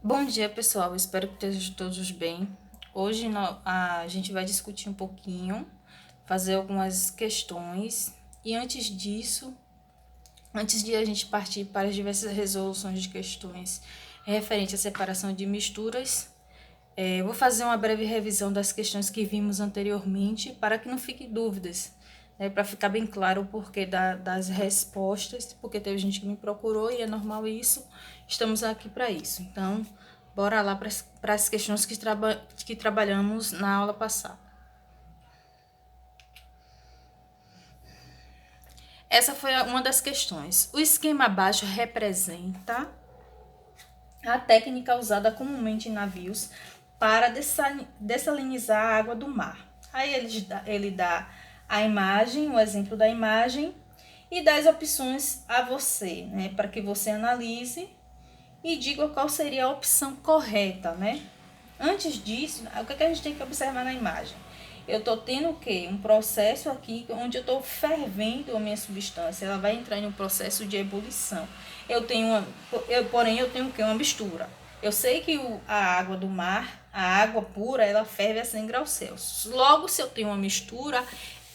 Bom dia, pessoal. Espero que estejam todos bem. Hoje a gente vai discutir um pouquinho, fazer algumas questões. E antes de a gente partir para as diversas resoluções de questões referente à separação de misturas, eu vou fazer uma breve revisão das questões que vimos anteriormente para que não fiquem dúvidas, né, para ficar bem claro o porquê das respostas, porque teve gente que me procurou e é normal isso, estamos aqui para isso. Então, bora lá para as questões que trabalhamos na aula passada. Essa foi uma das questões. O esquema abaixo representa a técnica usada comumente em navios para dessalinizar a água do mar. Aí ele dá a imagem, o exemplo da imagem, e dá as opções a você, né, para que você analise e diga qual seria a opção correta, né? Antes disso, o que a gente tem que observar na imagem? Eu estou tendo o quê? Um processo aqui onde eu estou fervendo a minha substância. Ela vai entrar em um processo de ebulição. Porém, eu tenho o quê? Uma mistura. Eu sei que a água do mar, a água pura, ela ferve a 100 graus Celsius. Logo, se eu tenho uma mistura,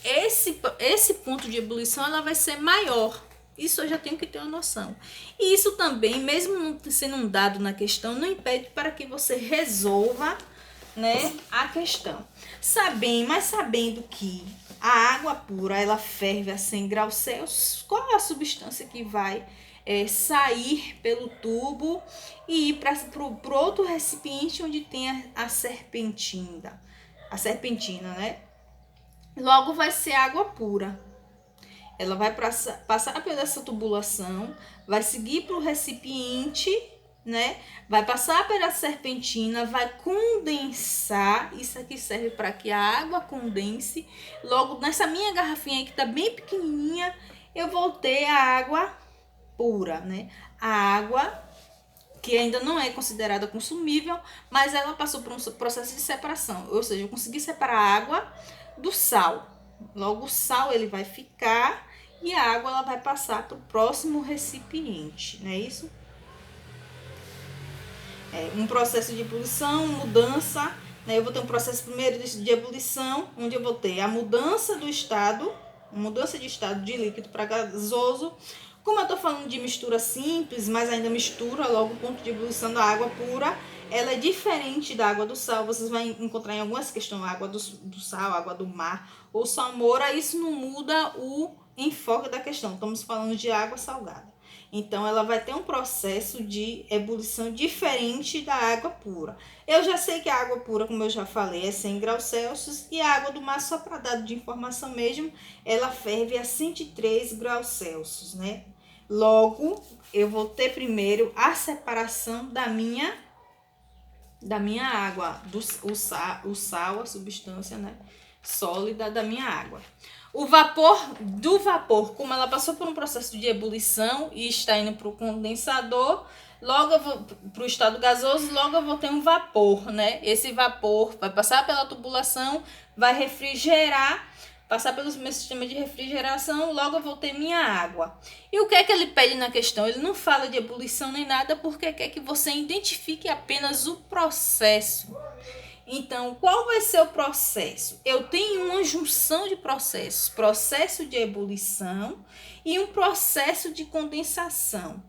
esse ponto de ebulição ela vai ser maior. Isso eu já tenho que ter uma noção. E isso também, mesmo não sendo um dado na questão, não impede para que você resolva, né, a questão. Sabendo que a água pura ela ferve a 100 graus Celsius, qual é a substância que vai sair pelo tubo e ir para o outro recipiente onde tem a serpentina? A serpentina, né? Logo vai ser água pura. Ela vai passar por essa tubulação, vai seguir para o recipiente, né? Vai passar pela serpentina, vai condensar. Isso aqui serve para que a água condense. Logo, nessa minha garrafinha que está bem pequenininha, eu vou ter a água pura, né? A água que ainda não é considerada consumível, mas ela passou por um processo de separação. Ou seja, eu consegui separar a água do sal. Logo, o sal ele vai ficar e a água ela vai passar para o próximo recipiente, não é isso? Um processo de ebulição, mudança, né? Eu vou ter um processo primeiro de ebulição, onde eu vou ter a mudança de estado de líquido para gasoso. Como eu estou falando de mistura simples, mas ainda mistura, logo o ponto de ebulição da água pura, ela é diferente da água do sal. Vocês vão encontrar em algumas questões a água do sal, a água do mar ou salmoura. Isso não muda o enfoque da questão. Estamos falando de água salgada. Então, ela vai ter um processo de ebulição diferente da água pura. Eu já sei que a água pura, como eu já falei, é 100 graus Celsius. E a água do mar, só para dar de informação mesmo, ela ferve a 103 graus Celsius, né? Logo, eu vou ter primeiro a separação da minha água, o sal, a substância, né, sólida da minha água. O vapor, como ela passou por um processo de ebulição e está indo para o condensador, logo eu vou para o estado gasoso, logo eu vou ter um vapor, né? Esse vapor vai passar pela tubulação, vai refrigerar, passar pelo meu sistema de refrigeração, logo eu vou ter minha água. E o que é que ele pede na questão? Ele não fala de ebulição nem nada, porque quer que você identifique apenas o processo. Então, qual vai ser o processo? Eu tenho uma junção de processos, processo de ebulição e um processo de condensação.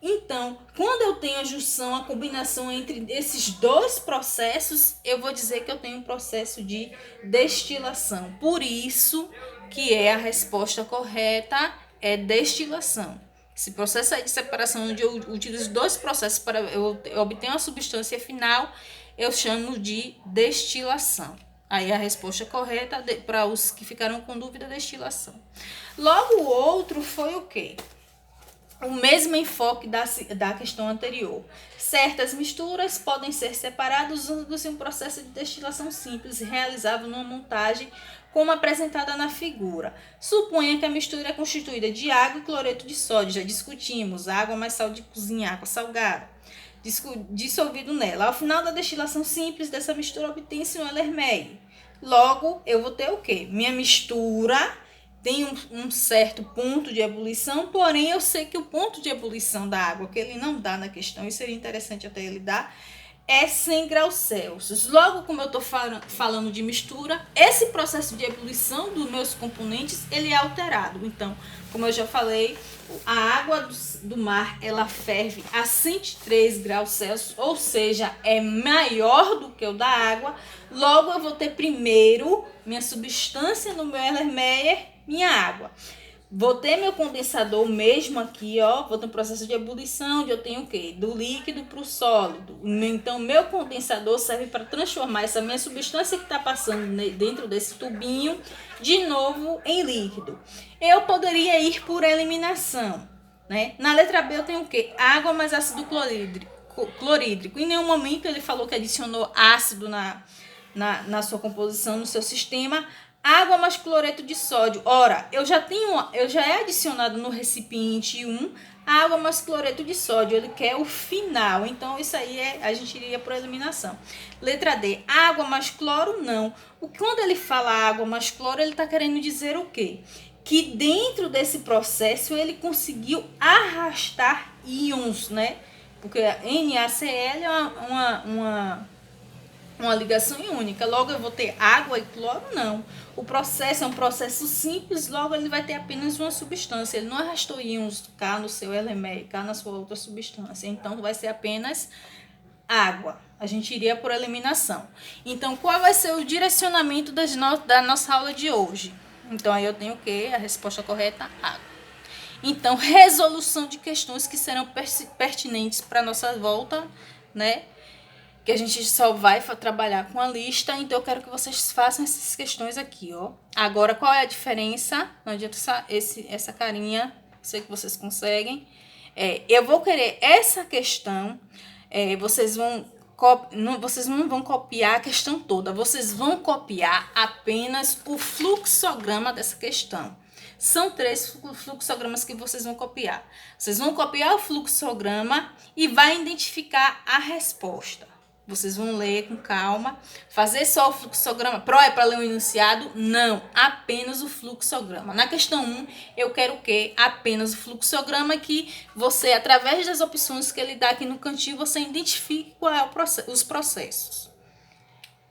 Então, quando eu tenho a junção, a combinação entre esses dois processos, eu vou dizer que eu tenho um processo de destilação. Por isso que a resposta correta é destilação. Esse processo aí de separação, onde eu utilizo dois processos para eu obter uma substância final, eu chamo de destilação. Aí a resposta correta, para os que ficaram com dúvida, destilação. Logo, o outro foi o quê? O mesmo enfoque da questão anterior. Certas misturas podem ser separadas usando-se um processo de destilação simples realizável numa montagem como apresentada na figura. Suponha que a mistura é constituída de água e cloreto de sódio. Já discutimos, água mais sal de cozinha, água salgada, dissolvido nela. Ao final da destilação simples dessa mistura, obtém-se um Erlenmeyer. Logo, eu vou ter o quê? Minha mistura tem um certo ponto de ebulição, porém eu sei que o ponto de ebulição da água, que ele não dá na questão, e seria interessante até ele dar, é 100 graus Celsius. Logo, como eu estou falando de mistura, esse processo de ebulição dos meus componentes, ele é alterado. Então, como eu já falei, a água do mar, ela ferve a 103 graus Celsius, ou seja, é maior do que o da água. Logo, eu vou ter primeiro minha substância no meu Erlenmeyer, minha água. Vou ter meu condensador mesmo aqui, ó. Vou ter um processo de ebulição, onde eu tenho o quê? Do líquido para o sólido. Então, meu condensador serve para transformar essa minha substância que está passando dentro desse tubinho, de novo em líquido. Eu poderia ir por eliminação, né? Na letra B eu tenho o quê? Água mais ácido clorídrico. Em nenhum momento ele falou que adicionou ácido na sua composição, no seu sistema. Água mais cloreto de sódio. Ora, eu já é adicionado no recipiente 1 água mais cloreto de sódio. Ele quer o final. Então, isso aí a gente iria por eliminação. Letra D. Água mais cloro, não. Quando ele fala água mais cloro, ele está querendo dizer o quê? Que dentro desse processo ele conseguiu arrastar íons, né? Porque NaCl é uma ligação iônica. Logo eu vou ter água e cloro? Não. O processo é um processo simples, logo ele vai ter apenas uma substância. Ele não arrastou íons cá no seu Erlenmeyer, cá na sua outra substância. Então vai ser apenas água. A gente iria por eliminação. Então qual vai ser o direcionamento da nossa aula de hoje? Então aí eu tenho o quê? A resposta correta, água. Então, resolução de questões que serão pertinentes para a nossa volta, né? Que a gente só vai trabalhar com a lista, então eu quero que vocês façam essas questões aqui, ó. Agora, qual é a diferença? Não adianta essa carinha, sei que vocês conseguem. Eu vou querer essa questão, vocês não vão copiar a questão toda, vocês vão copiar apenas o fluxograma dessa questão. São 3 fluxogramas que vocês vão copiar. Vocês vão copiar o fluxograma e vai identificar a resposta. Vocês vão ler com calma. Fazer só o fluxograma. É para ler o enunciado? Não, apenas o fluxograma. Na questão 1, eu quero o quê? Apenas o fluxograma que você, através das opções que ele dá aqui no cantinho, você identifique qual é os processos.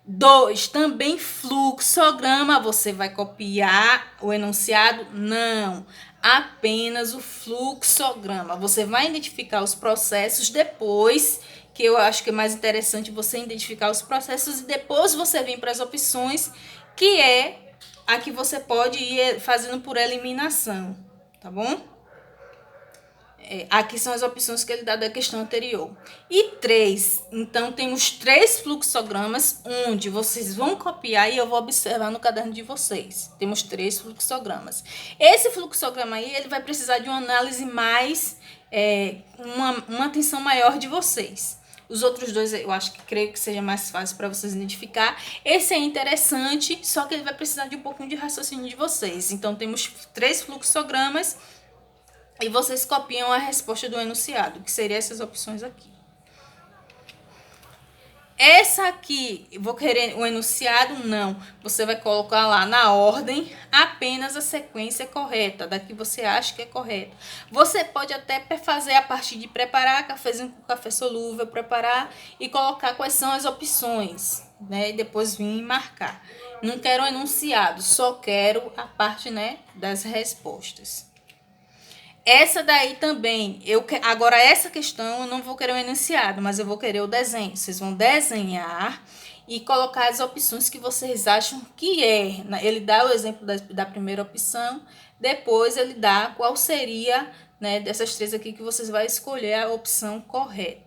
2, também fluxograma. Você vai copiar o enunciado? Não, apenas o fluxograma. Você vai identificar os processos depois, que eu acho que é mais interessante você identificar os processos e depois você vir para as opções, que é a que você pode ir fazendo por eliminação, tá bom? Aqui são as opções que ele dá da questão anterior. E 3, então temos 3 fluxogramas onde vocês vão copiar e eu vou observar no caderno de vocês. Temos 3 fluxogramas. Esse fluxograma aí, ele vai precisar de uma análise mais, uma atenção maior de vocês. Os outros 2 eu creio que seja mais fácil para vocês identificar. Esse é interessante, só que ele vai precisar de um pouquinho de raciocínio de vocês. Então temos 3 fluxogramas. E vocês copiam a resposta do enunciado, que seriam essas opções aqui. Essa aqui, vou querer o enunciado? Não. Você vai colocar lá na ordem apenas a sequência correta, da que você acha que é correta. Você pode até fazer a partir de preparar cafezinho com café solúvel, preparar e colocar quais são as opções, né? E depois vir marcar. Não quero o enunciado, só quero a parte, né, das respostas. Essa daí também, agora essa questão eu não vou querer o enunciado, mas eu vou querer o desenho. Vocês vão desenhar e colocar as opções que vocês acham que é. Ele dá o exemplo da primeira opção, depois ele dá qual seria, né, dessas 3 aqui que vocês vão escolher a opção correta.